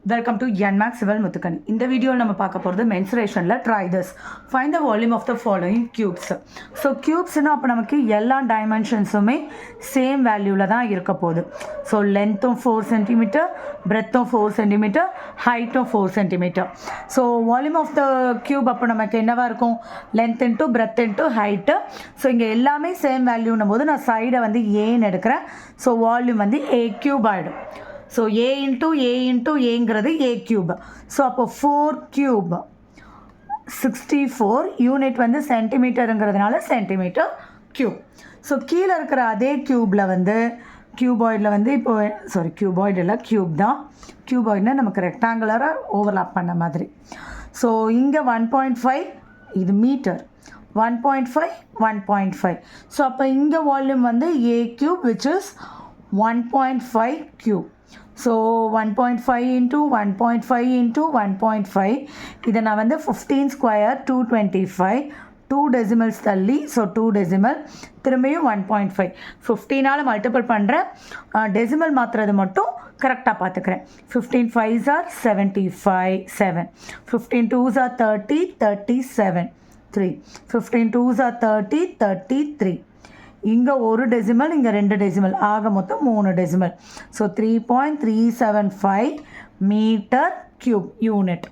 Welcome to NMAX Civil Muthukan. In the video, we will talk about the mensuration. Try this. Find the volume of the following cubes. So, cubes na appo எல்லா dimensions-உமே same value-ல தான் இருக்க போகுது. So, length 4 cm, breadth 4 cm, height 4 cm. So, volume of the cube அப்போ நமக்கு என்னவா இருக்கும்? Length into breadth into height. So, இங்க எல்லாமே same value-னும் போது நான் சைடை வந்து A-ன்னு எடுக்கிறேன். So, volume வந்து A cube ஆயிடும். So, A into Aங்கிறது A cube. So, அப்போ 4 cube 64 யூனிட் வந்து சென்டிமீட்டருங்கிறதுனால சென்டிமீட்டர் கியூப். ஸோ கீழே இருக்கிற அதே க்யூப்பில் வந்து கியூபாய்டில் வந்து இப்போ கியூபாய்டு இல்லை க்யூப் தான். கியூபாய்டுனா நமக்கு ரெக்டாங்குலராக ஓவர்லாப் பண்ண மாதிரி. ஸோ இங்கே 1.5 இது மீட்டர், 1.5 1.5. ஸோ அப்போ இங்கே வால்யூம் வந்து A cube which is 1.5 cube. So 1.5 into 1.5 into 1.5 இதை நான் வந்து 15 square 225 2 decimals தள்ளி. ஸோ 2 decimal திரும்பியும் 1.5 15ஆல் மல்டிபிள் பண்ணுறேன். டெசிமல் மாற்றுறது மட்டும் கரெக்டாக பார்த்துக்கிறேன். 15 5s are 75 7, 15 2s are 30 37 3, 15 2s are 30 33. இங்கே ஒரு டெசிமல், இங்கே 2 டெசிமல், ஆக மொத்தம் 3 decimal. So 3.375 metre cube unit.